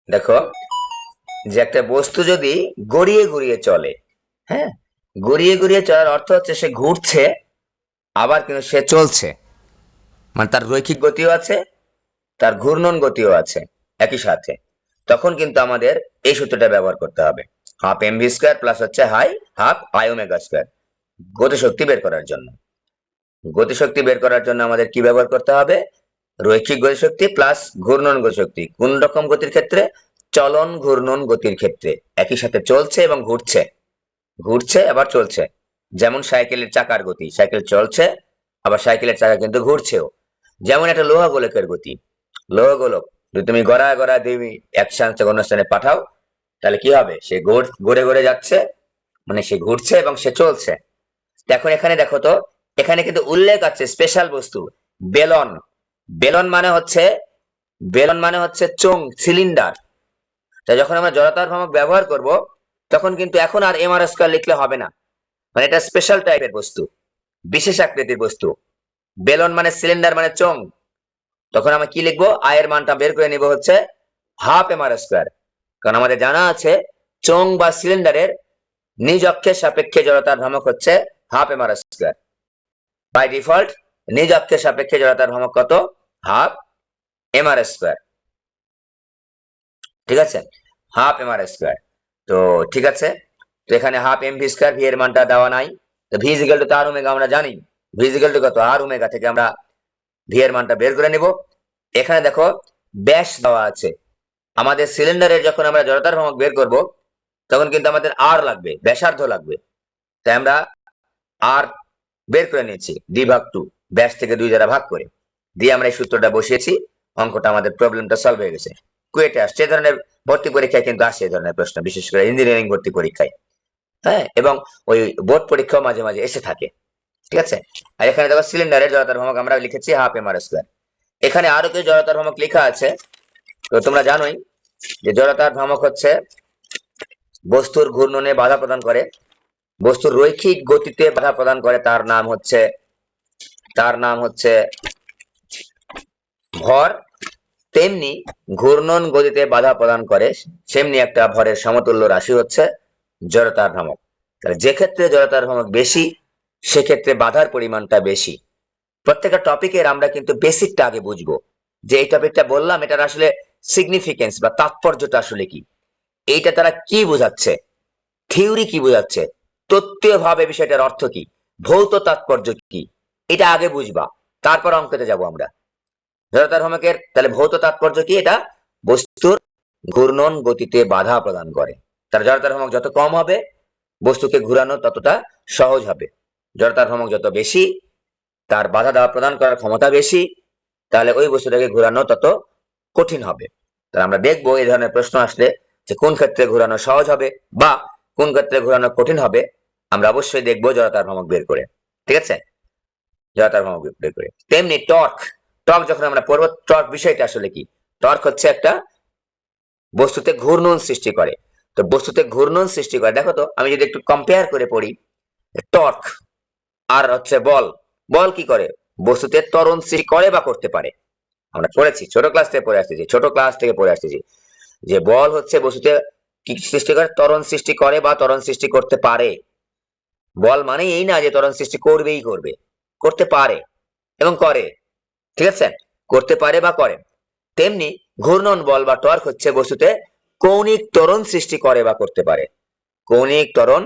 দেখো যে একটা বস্তু যদি গড়িয়ে গড়িয়ে চলে, হ্যাঁ, গড়িয়ে গড়িয়ে চলার অর্থ হচ্ছে সে ঘুরছে আবার কিন্তু সে চলছে, মানে তার রৈখিক গতিও আছে, তার ঘূর্ণন গতিও আছে একই সাথে। তখন কিন্তু আমাদের এই সূত্রটা ব্যবহার করতে হবে, half M V square plus হচ্ছে হাফ আই ওমেগা স্কোয়ার, গতিশক্তি বের করার জন্য। গতিশক্তি বের করার জন্য আমাদের কি ব্যবহার করতে হবে? রৈখিক গতিশক্তি প্লাস ঘূর্ণন গতিশক্তি। কোন রকম গতির ক্ষেত্রে? চলন ঘূর্ণন গতির ক্ষেত্রে। একই সাথে চলছে এবং ঘুরছে, ঘুরছে আবার চলছে। যেমন সাইকেলের চাকার গতি, সাইকেল চলছে আবার সাইকেলের চাকা কিন্তু ঘুরছেও। যেমন একটা লোহা গোলকের গতি, লোহা গোলক যদি তুমি গড়ায় গড়ায় তুমি এক স্থান থেকে অন্য স্থানে পাঠাও, তাহলে কি হবে? সে ঘুরে ঘুরে যাচ্ছে, মানে সে ঘুরছে এবং সে চলছে। এখন এখানে দেখো তো, এখানে কিন্তু উল্লেখ আছে স্পেশাল বস্তু বেলন। বেলন মানে হচ্ছে, বেলন মানে হচ্ছে চোঙ, সিলিন্ডার। তাই যখন আমরা জড়তার ভ্রামক ব্যবহার করব, তখন কিন্তু এখন আর এম আর স্কয়ার লিখলে হবে না, মানে এটা স্পেশাল টাইপের বস্তু, বিশেষ আকৃতির বস্তু। বেলন মানে সিলিন্ডার মানে চোঙ, তখন আমরা কি লিখবো? আয়ের মানটা বের করে নিব হচ্ছে হাফ এম আর স্কয়ার। কারণ আমাদের জানা আছে চোঙ বা সিলিন্ডারের নিজ অক্ষের সাপেক্ষে জড়তার ভ্রামক হচ্ছে half M R square. By default নিজ অক্ষের সাপেক্ষে জড়তার ভ্রামক কত? Half M R square. ঠিক আছে, হাফ এম আর স্কয়ার। তো ঠিক আছে, তো এখানে half M V square, V এর মানটা দেওয়া নাই। তো V is equal to R omega আমরা জানি, ভি ইজিক্যাল টু কত? আর ওমেগা থেকে আমরা ভি এর মানটা বের করে নিব। এখানে দেখো ব্যাস দেওয়া আছে। আমাদের সিলিন্ডারের যখন আমরা জড়তার ভ্রামক বের করব, তখন কিন্তু আমাদের আর লাগবে, ব্যাসার্ধ লাগবে। তাই আমরা আর বের করে নিয়েছি ডি ভাগ টু, ব্যাস থেকে 2 দ্বারা ভাগ করে দিয়ে আমরা এই সূত্রটা বসিয়েছি। অঙ্কটা আমাদের প্রবলেমটা সলভ হয়ে গেছে। কুয়েটে আসছে এই ধরনের ভর্তি পরীক্ষায় কিন্তু আসে এই ধরনের প্রশ্ন, বিশেষ করে ইঞ্জিনিয়ারিং ভর্তি পরীক্ষায়, হ্যাঁ, এবং ওই বোর্ড পরীক্ষাও মাঝে মাঝে এসে থাকে। ঠিক আছে, আর এখানে দেখো সিলিন্ডারের জড়তার ভ্রামক আমরা লিখেছি হাফ এম আর স্কয়ার। এখানে আরো কিছু জড়তার ভ্রামক লেখা আছে। তো তোমরা জানোই যে জড়তার ভ্রামক হচ্ছে বস্তুর ঘূর্ণনে বাধা প্রদান করে, বস্তুর রৈখিক গতিতে বাধা প্রদান করে, তার নাম হচ্ছে ভর। তেমনি ঘূর্ণন গতিতে বাধা প্রদান করে সেমনি একটা ভরের সমতুল্য রাশি হচ্ছে জড়তার ভ্রামক। তাহলে যে ক্ষেত্রে জড়তার ভ্রামক বেশি, সেক্ষেত্রে বাধার পরিমাণটা বেশি। প্রত্যেকটা টপিকের আমরা কিন্তু বেসিকটা আগে বুঝবো, যে এই টপিকটা বললাম এটার আসলে সিগনিফিকেন্স বা তাৎপর্যটা আসলে কি, এইটা তারা কি বোঝাচ্ছে, থিওরি কি বোঝাচ্ছে, তত্ত্বীয় ভাবে বিষয়টার অর্থ কি, ভৌত তাৎপর্য কি, এটা আগে বুঝবা, তারপর অঙ্কতে যাব আমরা। জড়তার ভ্রামকের তাহলে ভৌত তাৎপর্য কি? এটা বস্তুর ঘূর্ণন গতিতে বাধা প্রদান করে। তার জড়তার ভ্রামক যত কম হবে, বস্তুকে ঘুরানো ততটা সহজ হবে। জড়তার ভ্রামক যত বেশি, তার বাধা দেওয়া প্রদান করার ক্ষমতা বেশি, তাহলে ওই বস্তুটাকে ঘুরানো তত কঠিন হবে। তাহলে আমরা দেখবো এই ধরনের প্রশ্ন আসলে যে কোন ক্ষেত্রে ঘুরানো সহজ হবে বা কোন ক্ষেত্রে ঘুরানো কঠিন হবে, আমরা অবশ্যই দেখবো জড়তার ভ্রামক বের করে। ঠিক আছে, জড়তার ভ্রামক বের করে। তেমনি টর্ক, টর্ক যখন আমরা পড়বো, টর্ক বিষয়টা আসলে কি? টর্ক হচ্ছে একটা বস্তুতে ঘূর্ণন সৃষ্টি করে। তো বস্তুতে ঘূর্ণন সৃষ্টি করে, দেখো তো আমি যদি একটু কম্পেয়ার করে পড়ি, টর্ক আর হচ্ছে বল। বল কি করে? বস্তুতে ত্বরণ সৃষ্টি করে বা করতে পারে। আমরা পড়েছি, ছোট ক্লাস থেকে পড়ে আসতেছি যে বল হচ্ছে বস্তুতে কি সৃষ্টি করে? ত্বরণ সৃষ্টি করে বা ত্বরণ সৃষ্টি করতে পারে। বল মানে এই না যে ত্বরণ সৃষ্টি করবেই করবে, করতে পারে এবং করে। ঠিক আছে, করতে পারে বা করে। তেমনি ঘূর্ণন বল বা টর্ক হচ্ছে বস্তুতে কৌণিক ত্বরণ সৃষ্টি করে বা করতে পারে, কৌণিক ত্বরণ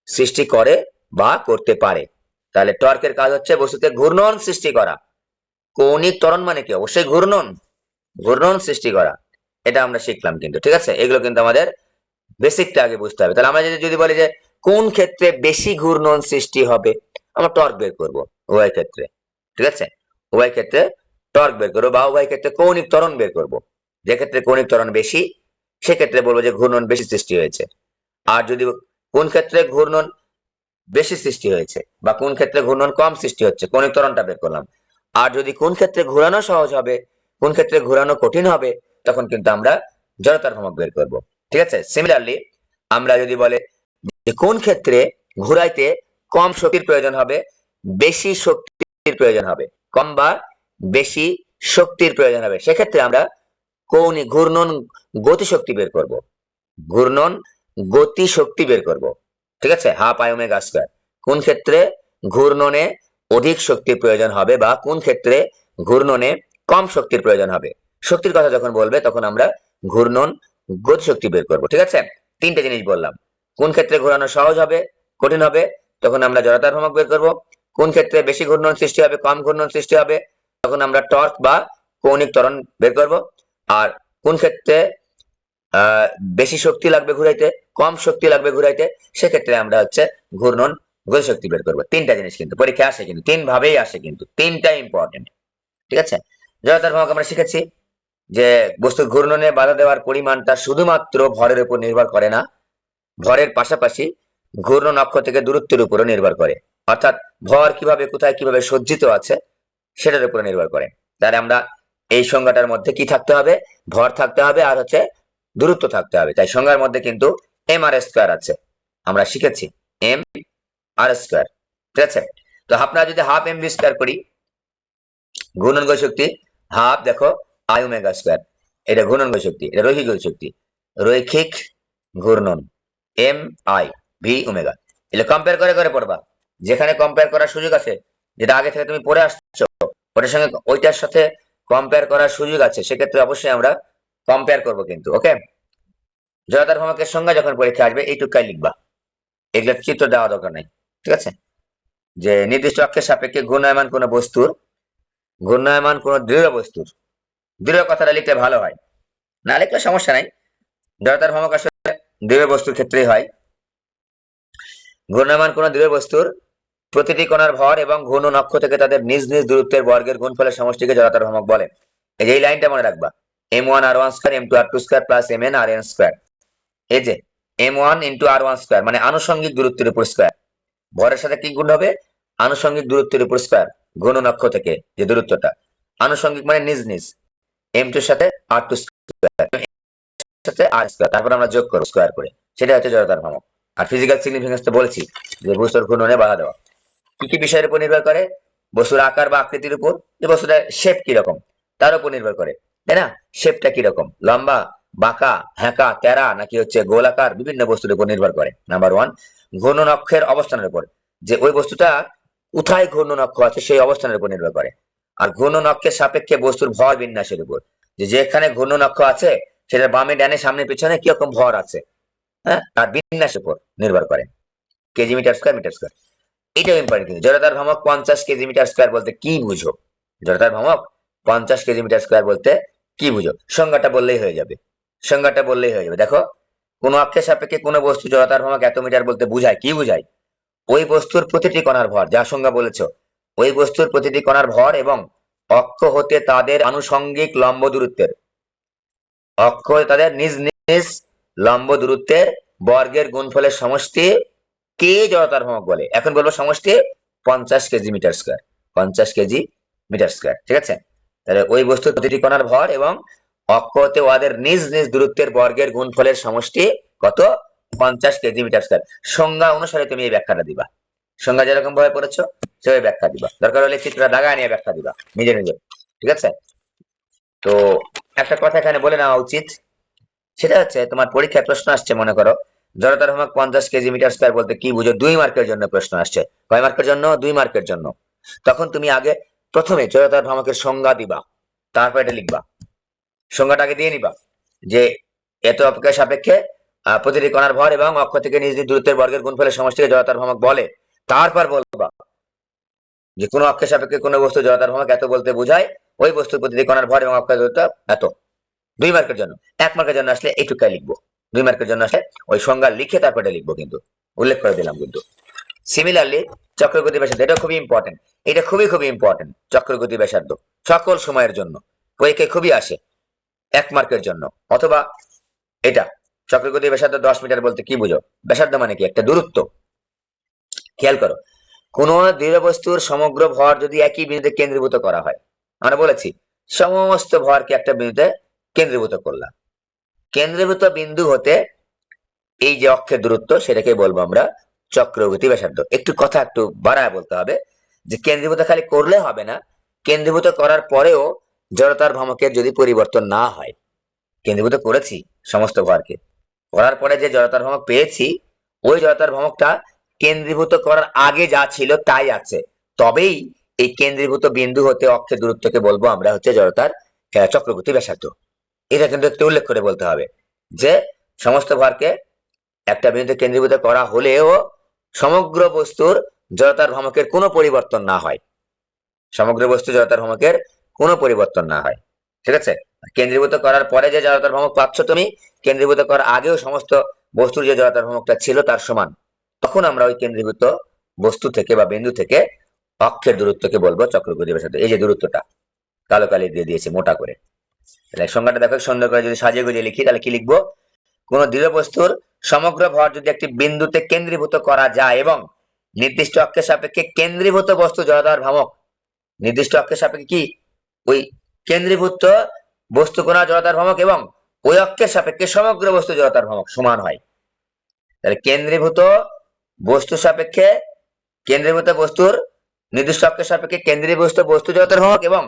সৃষ্টি করে বা করতে পারে। তাহলে টর্কের কাজ হচ্ছে বস্তুতে ঘূর্ণন সৃষ্টি করা। কৌণিক ত্বরণ মানে কি? অবশ্যই ঘূর্ণন, ঘূর্ণন সৃষ্টি করা। এটা আমরা শিখলাম কিন্তু। ঠিক আছে, এগুলো কিন্তু আমাদের বেসিকটা আগে বুঝতে হবে। তাহলে আমরা যদি বলি যে কোন ক্ষেত্রে বেশি ঘূর্ণন সৃষ্টি হবে, আমরা টর্ক বের করব উভয় ক্ষেত্রে। ঠিক আছে, উভয় ক্ষেত্রে টর্ক বের করবো বা উভয় ক্ষেত্রে কৌণিক ত্বরণ বের করব। যে ক্ষেত্রে কৌণিক ত্বরণ বেশি, সেক্ষেত্রে বলবো যে ঘূর্ণন বেশি সৃষ্টি হয়েছে। আর যদি কোন ক্ষেত্রে ঘূর্ণন বেশি সৃষ্টি হয়েছে বা কোন ক্ষেত্রে ঘূর্ণন কম সৃষ্টি হচ্ছে, কৌণিক ত্বরণটা বের করলাম। আর যদি কোন ক্ষেত্রে ঘোরানো সহজ হবে, কোন ক্ষেত্রে ঘোরানো কঠিন হবে, তখন কিন্তু আমরা জড়তার ভ্রামক বের করব। ঠিক আছে, সিমিলারলি আমরা যদি বলে যে কোন ক্ষেত্রে ঘুরাইতে কম শক্তির প্রয়োজন হবে, বেশি শক্তির প্রয়োজন হবে, কম বা বেশি শক্তির প্রয়োজন হবে, সেক্ষেত্রে আমরা কৌণিক ঘূর্ণন গতিশক্তি বের করব, ঘূর্ণন গতিশক্তি বের করব, ঠিক আছে, হাফ আই ওমেগা স্কয়ার। কোন ক্ষেত্রে ঘূর্ণনে অধিক শক্তির প্রয়োজন হবে বা কোন ক্ষেত্রে ঘূর্ণনে কম শক্তির প্রয়োজন হবে, শক্তির কথা যখন বলবে তখন আমরা ঘূর্ণন গতিশক্তি বের করব, ঠিক আছে। তিনটে জিনিস বললাম, কোন ক্ষেত্রে ঘোরানো সহজ হবে কঠিন হবে তখন আমরা জড়তার ভ্রামক বের করব, কোন ক্ষেত্রে বেশি ঘূর্ণন সৃষ্টি হবে কম ঘূর্ণন সৃষ্টি হবে তখন আমরা টর্ক বা কৌণিক ত্বরণ বের করব, আর কোন ক্ষেত্রে বেশি শক্তি লাগবে ঘুরাইতে কম শক্তি লাগবে ঘুরাইতে সেক্ষেত্রে আমরা হচ্ছে ঘূর্ণন গতিশক্তি বের করবো। তিনটা জিনিস কিন্তু পরীক্ষা আসে, কিন্তু তিন ভাবেই আসে, কিন্তু তিনটা ইম্পর্টেন্ট, ঠিক আছে। জড়তার ভ্রামক আমরা শিখেছি যে বস্তুর ঘূর্ণনে বাধা দেওয়ার পরিমাণটা শুধুমাত্র ভরের উপর নির্ভর করে না, ভরের পাশাপাশি ঘূর্ণন অক্ষ থেকে দূরত্বের উপরও নির্ভর করে, অর্থাৎ ভর কিভাবে কোথায় কিভাবে সজ্জিত আছে সেটার উপর নির্ভর করে। তাহলে আমরা এই সংজ্ঞাটার মধ্যে কি থাকতে হবে, ভর থাকতে হবে আর হচ্ছে দূরত্ব থাকতে হবে। তাই সংজ্ঞার মধ্যে কিন্তু এম আর স্কয়ার আছে, আমরা শিখেছি এম আর স্কয়ার, ঠিক আছে। তো আপনারা যদি হাফ এম ভি স্কয়ার করি ঘূর্ণন গতিশক্তি, হাফ দেখো আই ওমেগা স্কয়ার, এটা ঘূর্ণন গতিশক্তি, এটা রৈখিক গতিশক্তি, রৈখিক ঘূর্ণন এম আই ভি ওমেগা। এগুলো কম্পেয়ার করে করে পড়বা, যেখানে কম্পেয়ার করার সুযোগ আছে, যেটা আগে থেকে তুমি পড়ে আসছো ওটার সঙ্গে ওইটার সাথে কম্পেয়ার করার সুযোগ আছে, সেক্ষেত্রে অবশ্যই আমরা কম্পেয়ার করব কিন্তু, ওকে। জড়তার ভ্রামকের সংজ্ঞা যখন পরীক্ষা আসবে এইটুকাই লিখবা, এগুলো চিত্র দেওয়া দরকার নাই, ঠিক আছে। যে নির্দিষ্ট অক্ষের সাপেক্ষে ঘূর্ণায়মান কোন বস্তুর, ঘূর্ণায়মান কোন দৃঢ় বস্তুর, দৃঢ় কথাটা লিখতে ভালো হয়, না লিখলে সমস্যা নাই। জড়তার ভ্রামক আসলে দৃঢ় বস্তুর ক্ষেত্রেই হয়। ঘূর্ণায়মান কোন দৃঢ় বস্তুর প্রতিটি কণার ভর এবং ঘূর্ণন অক্ষ থেকে তাদের নিজ নিজ দূরত্বের বর্গের গুণফলের সমষ্টিকে জড়তার ভ্রামক বলে। এই লাইনটা মনে রাখবা, m1r1 square m2r2 square plus mn/rn square, এই যে m1 ইন্টু r1 স্কয়ার মানে আনুষঙ্গিক দূরত্বের উপর স্কয়ার, ভরের সাথে কি গুণ হবে, আনুষঙ্গিক দূরত্বের উপর স্কয়ার, ঘূর্ণন অক্ষ থেকে যে দূরত্বটা আনুষঙ্গিক মানে নিজ নিজ, m2 এর সাথে r2 স্কয়ার সাথে r স্কয়ার, তারপর আমরা যোগ করব স্কয়ার করে, সেটা হচ্ছে জড়তার ভ্রামক। আর ফিজিক্যাল সিগনিফিকেন্স তো বলেছি যে বস্তুর ঘূর্ণনে বাধা দেওয়া কি কি বিষয়ের উপর নির্ভর করে, বস্তুর আকার বা আকৃতির উপর, যে বস্তুটার শেপ কিরকম তার উপর নির্ভর করে, তাই না, শেপটা কিরকম, লম্বা বাঁকা হ্যাঁকা তেরা নাকি হচ্ছে গোলাকার, বিভিন্ন বস্তুর উপর নির্ভর করে। নাম্বার ওয়ান, ঘূর্ণন অক্ষের অবস্থানের উপর, যে ওই বস্তুটা কোথায় ঘূর্ণন অক্ষ আছে সেই অবস্থানের উপর নির্ভর করে। আর ঘূর্ণন অক্ষের সাপেক্ষে বস্তুর ভর বিন্যাসের উপর, যে যেখানে ঘূর্ণন অক্ষ আছে সেটা বামে ডানে সামনে পিছনে কিরকম ভর আছে, হ্যাঁ, তার বিন্যাসের উপর নির্ভর করে, KG metre square metre square. এটাও ইম্পর্টেন্ট কিন্তু। জড়তার ভ্রামক 50 কেজি মিটার স্কয়ার বলতে কি বুঝো, জড়তার ভ্রামক 50 কেজি মিটার স্কয়ার বলতে কি বুঝো, সংজ্ঞাটা বললেই হয়ে যাবে, সংজ্ঞাটা বললেই হয়ে যাবে। দেখো, কোন অক্ষের সাপেক্ষে কোন বস্তু জড়তার ভ্রামক এত মিটার বলতে বুঝায় কি বুঝায়, ওই বস্তুর প্রতিটি কণার ভর, যা সংজ্ঞা বলেছো, ওই বস্তুর প্রতিটি কণার ভর এবং অক্ষ হতে তাদের আনুষঙ্গিক লম্ব দূরত্বের, অক্ষ তাদের নিজ নিজ লম্ব দূরত্বের বর্গের গুণফলের সমষ্টি কে জড়তার ভ্রামক বলে। এখন বলবো সমষ্টি 50 KG metre square, 50 KG metre square, ঠিক আছে। তাহলে ওই বস্তুর প্রতিটি কণার ভর এবং অক্ষ হতে ওদের নিজ নিজ দূরত্বের বর্গের গুণফলের সমষ্টি কত, 50 কেজি মিটার স্কয়ার। সংজ্ঞা অনুসারে তুমি এই ব্যাখ্যাটা দিবা, সংজ্ঞা যেরকম ভাবে পড়েছো সেভাবে ব্যাখ্যা দিবা, দরকার হলে চিত্রটা দাগা নিয়ে ব্যাখ্যা দিবা নিজে নিজে, ঠিক আছে। তো একটা কথা এখানে বলে নেওয়া উচিত, সেটা হচ্ছে তোমার পরীক্ষায় প্রশ্ন আসছে, মনে করো জড়তার ভ্রামক 50 কেজি মিটার স্কয়ার বলতে কি বুঝো, 2 মার্কের জন্য প্রশ্ন আসছে, কয় মার্কের জন্য, 2 মার্কের জন্য। তখন তুমি আগে প্রথমে জড়তার ভ্রামকের সংজ্ঞা দিবা, তারপর এটা লিখবা, সংজ্ঞাটা আগে দিয়ে নিবা যে এত অক্ষের সাপেক্ষে প্রতিটি কণার ভর এবং অক্ষ থেকে নিজ নিজ দূরত্বের বর্গের গুণফলের সমষ্টিকে জড়তার ভ্রামক বলে। তারপর বলবা যে কোন অক্ষের সাপেক্ষে কোন বস্তু জড়তার ভ্রামক এত বলতে বোঝায় ওই বস্তুর প্রতিটি কণার ভর এবং অক্ষের দূরত্ব এত। 2 মার্কের জন্য, 1 মার্কের জন্য আসলে এইটুকাই লিখবো, 2 মার্কের জন্য আসলে ওই সংজ্ঞা লিখে তারপরে লিখবো, কিন্তু উল্লেখ করে দিলাম কিন্তু। সিমিলারলি চক্রগতি ব্যাসার্ধ, এটা খুবই ইম্পর্টেন্ট, এটা খুবই খুবই ইম্পর্টেন্ট। চক্রগতি ব্যাসার্ধ সকল সময়ের জন্য পরীক্ষায় খুবই আসে, 1 মার্কের জন্য। অথবা এটা চক্রগতি ব্যাসার্ধ 10 মিটার বলতে কি বুঝো, ব্যাসার্ধ মানে কি, একটা দূরত্ব। খেয়াল করো, কোন দৃঢ় বস্তুর সমগ্র ভর যদি একই বিন্দুতে কেন্দ্রীভূত করা হয়, আমরা বলেছি সমস্ত ভরকে একটা বিন্দুতে কেন্দ্রীভূত করলাম, কেন্দ্রীভূত বিন্দু হতে এই যে অক্ষের দূরত্ব সেটাকে বলবো আমরা চক্রগতি ব্যাসার্ধ। একটু কথা একটু বাড়ায় বলতে হবে যে কেন্দ্রীভূত খালি করলে হবে না, কেন্দ্রীভূত করার পরেও জড়তার ভ্রামকের যদি পরিবর্তন না হয়, কেন্দ্রীভূত করেছি সমস্ত ভরকে, করার পরে যে জড়তার ভ্রমক পেয়েছি ওই জড়তার ভ্রমকটা কেন্দ্রীভূত করার আগে যা ছিল তাই আছে, তবেই এই কেন্দ্রীভূত বিন্দু হতে অক্ষের দূরত্বকে বলবো আমরা হচ্ছে জড়তার চক্রগতি ব্যাসার্ধ। এটা কিন্তু একটু উল্লেখ করে বলতে হবে যে সমস্ত ভরকে একটা বিন্দুতে কেন্দ্রীভূত করা হলেও সমগ্র বস্তুর জড়তার ভ্রমকের কোনো পরিবর্তন না হয়, সমগ্র বস্তু জড়তার ভ্রমকের কোনো পরিবর্তন না হয়। ঠিক আছে, কেন্দ্রীভূত করার পরে যে জড়তার ভ্রমক পাচ্ছ তুমি, কেন্দ্রীভূত করার আগেও সমস্ত বস্তুর যে জড়তার ভ্রমকটা ছিল তার সমান, তখন আমরা ওই কেন্দ্রীভূত বস্তু থেকে বা বিন্দু থেকে অক্ষের দূরত্বকে বলবো চক্রগতি ব্যাসার্ধ। এই যে দূরত্বটা কালো কালি দিয়ে দিয়েছে মোটা করে, তাহলে সংজ্ঞাটা দেখো সুন্দর করে যদি সাজিয়ে গুজিয়ে লিখি তাহলে কি লিখবো, কোন দৃঢ় বস্তুর সমগ্র ভর যদি একটি বিন্দুতে কেন্দ্রীভূত করা যায় এবং নির্দিষ্ট অক্ষের সাপেক্ষে কেন্দ্রীভূত বস্তু জড়তার ভ্রামক, নির্দিষ্ট অক্ষের সাপেক্ষে কি ওই কেন্দ্রীভূত বস্তু কোণার জড়তার ভ্রামক এবং ওই অক্ষের সাপেক্ষে সমগ্র বস্তু জড়তার ভ্রামক সমান হয়, তাহলে কেন্দ্রীভূত বস্তু সাপেক্ষে কেন্দ্রীভূত বস্তুর নির্দিষ্ট অক্ষের সাপেক্ষে কেন্দ্রীভূত বস্তু জড়তার ভ্রামক এবং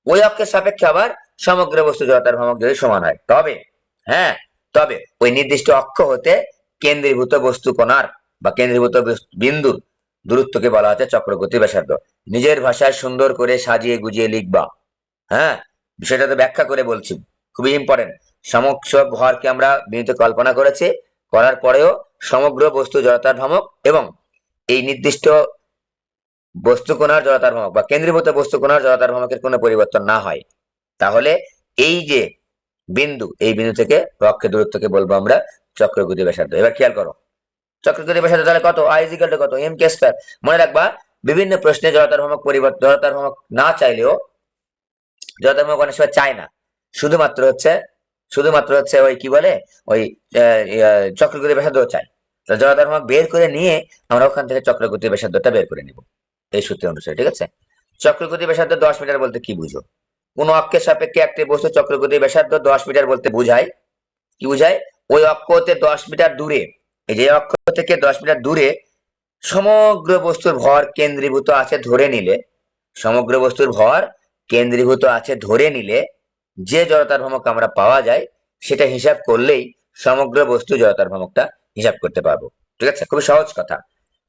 ওই অক্ষের সাপেক্ষে আবার সমগ্র বস্তু জড়তার ভ্রামক যদি সমান হয় তবে, হ্যাঁ, তবে ওই নির্দিষ্ট অক্ষ হতে কেন্দ্রীভূত বস্তু কোণার বা কেন্দ্রীভূত বিন্দুর দূরত্বকে বলা হচ্ছে চক্রগতি ব্যাসার্ধ। নিজের ভাষায় সুন্দর করে সাজিয়ে গুজিয়ে লিখবা, হ্যাঁ, বিষয়টা তো ব্যাখ্যা করে বলছি, খুবই ইম্পর্টেন্ট। সমস্ত ভরকে আমরা বিন্দুতে কল্পনা করেছি, করার পরেও সমগ্র বস্তু জড়তার ভ্রামক এবং এই নির্দিষ্ট বস্তু কোণার জড়তার ভ্রামক বা কেন্দ্রীভূত বস্তু কোণার জড়তার ভ্রামকের কোনো পরিবর্তন না হয়, তাহলে এই যে বিন্দু, এই বিন্দু থেকে অক্ষের দূরত্বকে বলবো আমরা চক্রগতি ব্যাসার্ধ। এবার খেয়াল করো চক্রগতি ব্যাসার্ধ তাহলে কত, আই ইজ ইকুয়াল টু কত, এম কে স্কয়ার। মনে রাখবা বিভিন্ন প্রশ্নে জড়তার ভ্রামক পরিবর্তন, জড়তার ভ্রামক না চাইলেও, জড়তার ভ্রামক অনেক সময় চায় না, শুধুমাত্র হচ্ছে ওই কি বলে ওই চক্রগতি ব্যাসার্ধ চাই, জড়তার ভ্রামক বের করে নিয়ে আমরা ওখান থেকে চক্রগতি ব্যাসার্ধটা বের করে নিব এই সূত্র অনুসারে। ঠিক আছে, চক্রগতি ব্যাসার্ধ 10 মিটার বলতে কি বুঝো, কোন অক্ষের সাপেক্ষে একটি বস্তু চক্রগতি ব্যাসার্ধ 10 মিটার বলতে বোঝায়, কি বোঝায়, ওই অক্ষ হতে 10 মিটার দূরে, এই যে অক্ষ থেকে 10 মিটার দূরে সমগ্র বস্তুর ভর কেন্দ্রীভূত আছে ধরে নিলে, সমগ্র বস্তুর ভর কেন্দ্রীভূত আছে ধরে নিলে যে জড়তার ভ্রামক আমরা পাওয়া যায় সেটা হিসাব করলেই সমগ্র বস্তু জড়তার ভ্রামকটা হিসাব করতে পারবো। ঠিক আছে, খুবই সহজ কথা।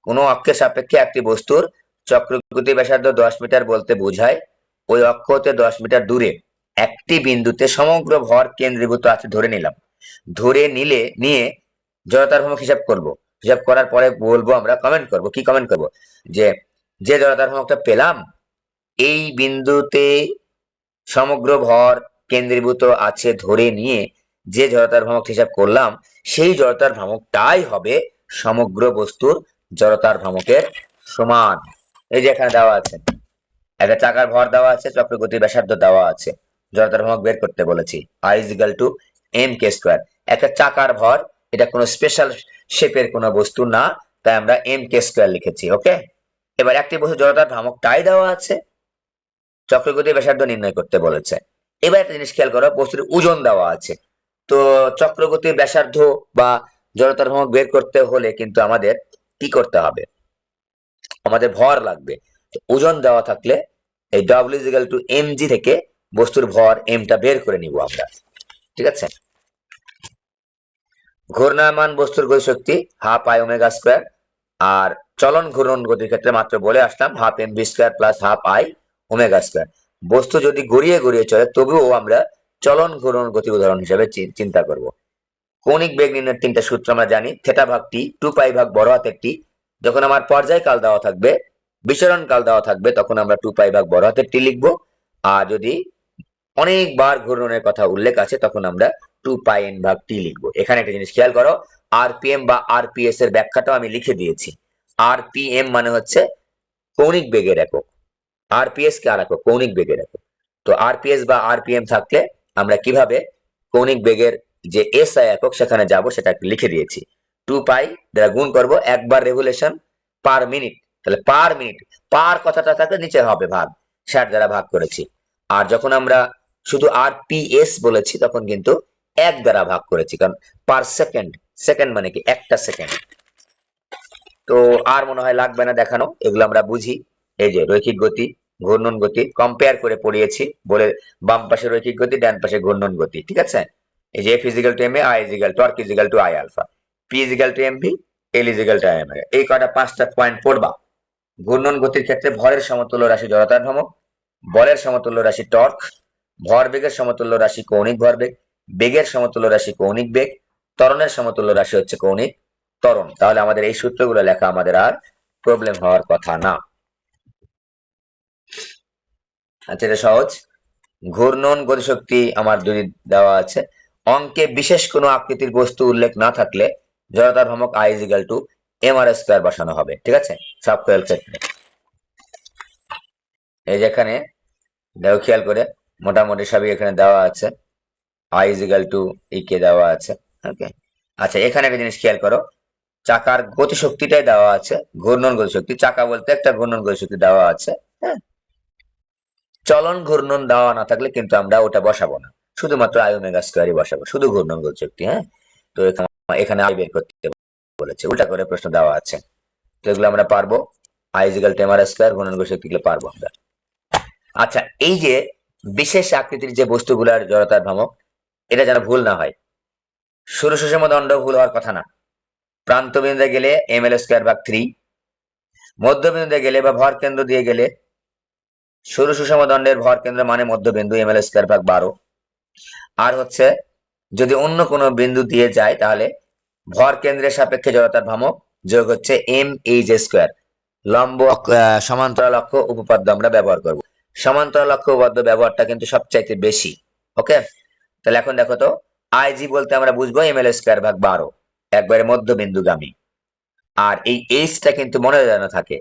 কোন অক্ষের সাপেক্ষে একটি বস্তুর চক্রগতি ব্যাসার্ধ 10 মিটার বলতে বোঝায় ওই অক্ষ হতে 10 মিটার দূরে একটি বিন্দুতে সমগ্র ভর কেন্দ্রীভূত আছে ধরে নিলাম, ধরে নিয়ে জড়তার ভ্রামক হিসাব করব, হিসাব করার পরে বলবো আমরা কমেন্ট করব, কি কমেন্ট করব, যে যে জড়তার ভ্রামকটা পেলাম এই বিন্দুতে সমগ্র ভর কেন্দ্রীভূত আছে ধরে নিয়ে যে জড়তার ভ্রামক হিসাব করলাম সেই জড়তার ভ্রামকটাই হবে সমগ্র বস্তুর জড়তার ভ্রামকের সমান। এই যে এখানে দেওয়া আছে একটা চাকার ভর দেওয়া আছে, চক্রগতি ব্যাসার্ধ দেওয়া আছে, জড়তার ভ্রামক বের করতে বলেছি I is equal to mk square. একটা চাকার ভর, এটা কোনো স্পেশাল শেপের কোনো বস্তু না, তাই আমরা mk স্কয়ার লিখেছি। ওকে, এবার একটি বস্তু জড়তার ভ্রামকটাই দেওয়া আছে, চক্রগতি ব্যাসার্ধ নির্ণয় করতে বলেছে। এবার একটা জিনিস খেয়াল করো, বস্তুর ওজন দেওয়া আছে, তো চক্রগতির ব্যাসার্ধ বা জড়তার ভ্রামক বের করতে হলে কিন্তু আমাদের কি করতে হবে, আমাদের ভর লাগবে। ওজন দেওয়া থাকলে এই W is equal to mg থেকে বস্তুর ভর m টা বের করে নিব আমরা। ঠিক আছে, ঘূর্ণায়মান বস্তুর গতিশক্তি হাফ I ওমেগা স্কয়ার, আর চলন ঘূর্ণন গতির ক্ষেত্রে মাত্র বলে আসলাম half mv square plus half I omega square. বস্তু যদি গড়িয়ে গড়িয়ে চলে তবুও আমরা চলন ঘূর্ণন গতি উদাহরণ হিসেবে চিন্তা করব। কৌণিক বেগ নির্ণয়ের তিনটা সূত্র আমরা জানি, থেটা ভাগ টি, 2 পাই ভাগ বড় হাতের টি। যখন আমার পর্যায়কাল দেওয়া থাকবে, বিচরণ কাল দেওয়া থাকবে, তখন আমরা 2 পাই ভাগ বড় হাতের টি লিখবো, আর যদি অনেকবার ঘূর্ণনের কথা উল্লেখ আছে তখন আমরা 2 পাই n ভাগ টি লিখবো। এখানে একটা জিনিস খেয়াল করো, আরপিএম বা আরপিএস এর ব্যাখ্যাটাও আমি লিখে দিয়েছি। আরপিএম মানে হচ্ছে কৌণিক বেগের একক, আরপিএস কে আর একক কৌণিক বেগের একক। তো আরপিএস বা আরপিএম থাকলে আমরা কিভাবে কৌণিক বেগের যে এসআই একক সেখানে যাব সেটা লিখে দিয়েছি। 2 পাই দ্বারা গুণ করব, একবার রেভলিউশন পার মিনিট, তাহলে পার মিনিট, পার কথাটা থাকলে নিচে হবে ভাগ, 60 দ্বারা ভাগ করেছি। আর যখন আমরা শুধু আরপিএস বলেছি তখন কিন্তু 1 দ্বারা ভাগ করেছি, কারণ পার সেকেন্ড, সেকেন্ড মানে কি একটা সেকেন্ড। তো আর মনে হয় লাগবে না দেখানো, এগুলো আমরা বুঝি। এই যে রৈখিক গতি, ঘূর্ণন গতি কম্পেয়ার করে পড়িয়েছি বলে, বাম পাশে রৈখিক গতি, ডান পাশে ঘূর্ণন গতি। ঠিক আছে, এই যে F is equal to M A, I is equal torque is equal to I alpha, P is equal to M V, L is equal to M. এই কটা 5টা পয়েন্ট পড়বা। ঘূর্ণন গতির ক্ষেত্রে ভরের সমতুল্য রাশি জড়তার ভ্রামক, বলের সমতুল্য রাশি টর্ক, ভরবেগের সমতুল্য রাশি কৌণিক ভরবেগ, বেগের সমতুল্য রাশি কৌণিক বেগ, ত্বরণের সমতুল্য রাশি হচ্ছে কৌণিক ত্বরণ। তাহলে আমাদের এই সূত্রগুলো লেখা আমাদের আর প্রবলেম হওয়ার কথা না। আচ্ছা, এটা সহজ। ঘূর্ণন গতিশক্তি আমার যদি দেওয়া আছে, অঙ্কে বিশেষ কোনো আকৃতির বস্তু উল্লেখ না থাকলে জড়তার ভ্রামক I is equal to M R square বসানো হবে। ঠিক আছে, সাব কোয়েল ক্ষেত্রে এই যেখানে দেখো খেয়াল করে মোটামুটি সবই এখানে দেওয়া আছে, আই ইজিক্যাল টু ই কে দেওয়া আছে। ওকে, আচ্ছা এখানে একটা জিনিস খেয়াল করো, চাকার গতিশক্তিটাই দেওয়া আছে, ঘূর্ণন গতিশক্তি, চাকা বলতে একটা ঘূর্ণন গতিশক্তি দেওয়া আছে। হ্যাঁ, চলন ঘূর্ণন দেওয়া না থাকলে কিন্তু আমরা ওটা বসাবো না, শুধুমাত্র আই ওমেগা স্কয়ারই বসাবো, শুধু ঘূর্ণন গতিশক্তি। হ্যাঁ, তো এখানে আই বের করতে বলেছে, উল্টা করে প্রশ্ন দেওয়া আছে, তো এগুলো আমরা পারবো। I is equal to M R square, ঘূর্ণন গতিশক্তি গুলো পারবো আমরা। আচ্ছা, এই যে বিশেষ আকৃতির যে বস্তুগুলার জড়তার ভ্রামক, এটা যেন ভুল না হয়। সরু সুষম দণ্ড ভুল হওয়ার কথা না। প্রান্ত বিন্দুতে গেলে এম এল স্কয়ার ভাগ 3, মধ্যবিন্দুতে গেলে বা ভর কেন্দ্র দিয়ে গেলে সরু সুষম দণ্ডের ভর কেন্দ্র মানে মধ্যবিন্দু এম এল স্কয়ার ভাগ 12। আর হচ্ছে যদি অন্য কোনো বিন্দু দিয়ে যায় তাহলে ভর কেন্দ্রের সাপেক্ষে জড়তার ভ্রামক যোগ হচ্ছে এম এইচ স্কয়ার। লম্ব সমান্তরাল অক্ষ উপপাদ্য আমরা ব্যবহার করব। সমান্তরাল অক্ষ উপপাদ্য ব্যবহারটা কিন্তু সবচাইতে বেশি। ওকে, তাহলে এখন দেখো তো, আইজি বলতে আমরা বুঝবো এম এল স্কয়ার ভাগ 12, একবারে মধ্যবিন্দুগামী। আর এই এইচটা কিন্তু মনে যেন থাকে,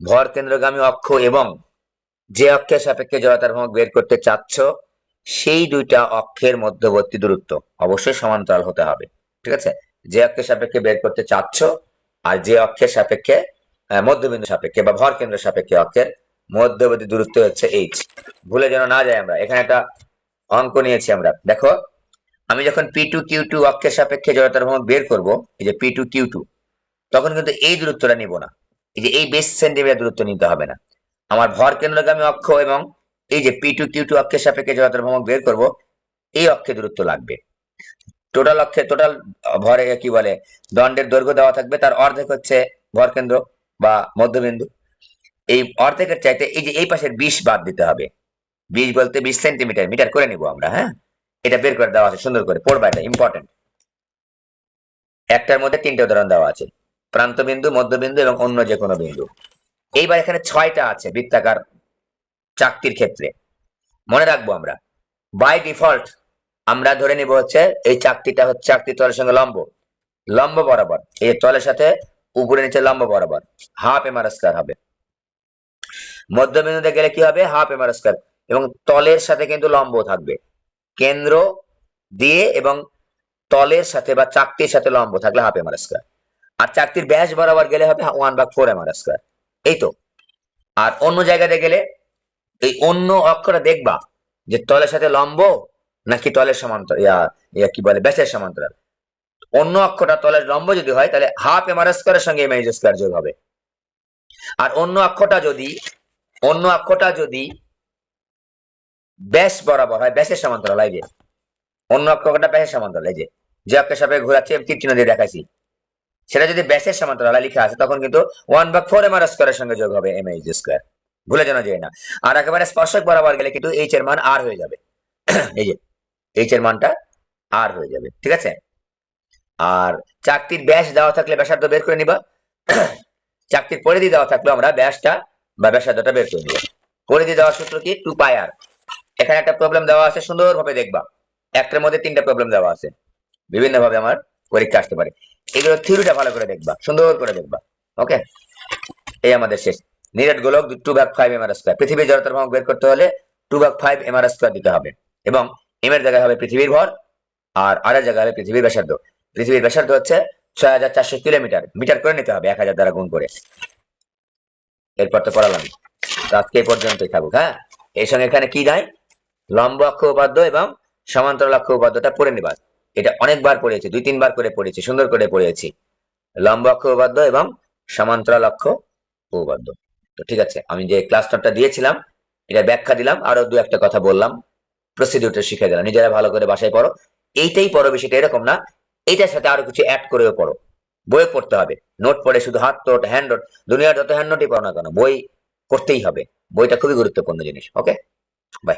ভর কেন্দ্রগামী অক্ষ এবং যে অক্ষের সাপেক্ষে জড়তার ভ্রামক বের করতে চাচ্ছ সেই দুইটা অক্ষের মধ্যবর্তী দূরত্ব অবশ্যই সমান্তরাল হতে হবে। ঠিক আছে, যে অক্ষের সাপেক্ষে বের করতে চাচ্ছ আর যে অক্ষের সাপেক্ষে মধ্যবিন্দু সাপেক্ষে বা ভর কেন্দ্র সাপেক্ষে অক্ষের মধ্যবর্তী দূরত্ব হচ্ছে এইচ। ভুলে যেন না যায়। আমরা এখানে একটা অঙ্ক নিয়েছি আমরা, দেখো আমি যখন P2Q2 অক্ষের সাপেক্ষে জড়তার ভ্রামক বের করব, এই যে P2Q2, তখন কিন্তু এই দূরত্বটা নিব না, এই যে এই 20 সেন্টিমিটার দূরত্ব নিতে হবে না। আমার ভর কেন্দ্রগামী অক্ষ এবং এই যে P2Q2 অক্ষের সাপেক্ষে জড়তার ভ্রামক বের করব, এই অক্ষে দূরত্ব লাগবে। টোটাল ভরে কি বলে দণ্ডের দৈর্ঘ্য দেওয়া থাকবে, তার অর্ধেক হচ্ছে ভর কেন্দ্র বা মধ্যবিন্দু। এই অর্ধেকের চাইতে এই যে এই পাশের 20 বাদ দিতে হবে। 20 বলতে 20 সেন্টিমিটার, মিটার করে নিব আমরা। হ্যাঁ, এটা বের করে দেওয়া আছে, সুন্দর করে পড়বা, এটা ইম্পর্টেন্ট। একটার মধ্যে 3টে উদাহরণ দেওয়া আছে, প্রান্ত বিন্দু, মধ্যবিন্দু এবং অন্য যে কোনো বিন্দু। এইবার এখানে 6টা আছে বৃত্তাকার চাকতির ক্ষেত্রে। মনে রাখবো আমরা বাই ডিফল্ট আমরা ধরে নিব হচ্ছে এই চাকতিটা হচ্ছে চাকতির তলের সঙ্গে লম্ব বরাবর, এই তলের সাথে উপরে নিচে লম্ব বরাবর হাফ এম আর স্কয়ার হবে। মধ্যবিন্দুতে গেলে কি হবে, হাফ এম আর স্কয়ার, এবং তলের সাথে কিন্তু লম্ব থাকবে, কেন্দ্র দিয়ে এবং তলের সাথে বা চাকতির সাথে লম্ব থাকলে হাফ এম আর স্কয়ার। আর চাকতির ব্যাস বরাবর গেলে হবে 1/4 এম আর স্কয়ার। এই তো। আর অন্য জায়গাতে গেলে এই অন্য অক্ষটা দেখবা যে তলের সাথে লম্ব নাকি তলের সমান্তরাল, কি বলে ব্যাসের সমান্তরাল। অন্য অক্ষটা তলের লম্ব যদি হয় তাহলে হাফ এম আর স্কয়ারের সঙ্গে এম এইচ স্কয়ার যোগ হবে। আর অন্য অক্ষটা যদি ব্যাস বরাবর হয়, ব্যাসের সমান্তরাল, এই যে অন্য অক্ষটা ব্যাসের সমান্তরাল, এই যে যে অক্ষের সাপেক্ষে ঘোরাচ্ছি তীর চিহ্ন দিয়ে দেখাইছি, সেটা যদি ব্যাসের সমান্তরাল লিখা আছে তখন কিন্তু 1/4 এম আর স্কয়ারের সঙ্গে যোগ হবে এম এইচ স্কয়ার। ভুলে যেন যায় না। আর একেবারে স্পর্শক বরাবর গেলে কিন্তু এইচ এর মান আর হয়ে যাবে, এই যে এইচ এর মানটা আর হয়ে যাবে। ঠিক আছে, আর চাকতির ব্যাস দেওয়া থাকলে ব্যাসার্ধ বের করে নিবা, চাকতির পরিধি দেওয়া থাকলে আমরা ব্যাসটা বা ব্যাসার্ধটা বের করে নিব। পরিধি দেওয়ার সূত্র কি, 2 পাই আর। এখানে একটা প্রবলেম দেওয়া আছে, সুন্দরভাবে দেখবা, একটার মধ্যে 3টা প্রবলেম দেওয়া আছে, বিভিন্ন ভাবে আমার পরীক্ষা আসতে পারে। এগুলো থিওরিটা ভালো করে দেখবা, সুন্দর করে দেখবা। ওকে, এই আমাদের শেষ। নিরেট গোলক 2/5 এম আর স্কয়ার। পৃথিবীর জড়তার ভ্রামক বের করতে হলে 2/5 এম আর স্কয়ার দিতে হবে, এবং এম এর জায়গায় হবে পৃথিবীর ভর আর আর এর জায়গায় হবে পৃথিবীর ব্যাসার্ধ। পৃথিবীর ব্যাসার্ধ হচ্ছে 6400 কিলোমিটার, মিটার করে নিতে হবে 1000 দ্বারা গুণ করে। এরপর তো পড়ালাম, আজকে এই পর্যন্তই থাকুক। হ্যাঁ, এর সঙ্গে এখানে কি নাই, লম্ব অক্ষ উপাদ্য এবং সমান্তরাল অক্ষ উপাদ্যটা পড়ে নিবা। এটা অনেকবার পড়েছি, 2-3 বার করে পড়েছি, সুন্দর করে পড়েছি, লম্ব অক্ষ উপাদ্য এবং সমান্তরাল অক্ষ উপপাদ্য। তো ঠিক আছে, আমি যে ক্লাস নোটটা দিয়েছিলাম এটা ব্যাখ্যা দিলাম, আরো 2-1টা কথা বললাম, প্রসিডিউরটা শিখে দিলাম, নিজেরা ভালো করে বাসায় পড়ো। এইটাই পড়ো বিষয়টা এরকম না, এটার সাথে আরো কিছু অ্যাড করেও পড়ো। বই পড়তে হবে, নোট পড়ে শুধু হাত নোট হ্যান্ড নোট, দুনিয়ার যত হ্যান্ড নোটই পড়ো না কেন বই করতেই হবে। বইটা খুবই গুরুত্বপূর্ণ জিনিস। ওকে, বাই।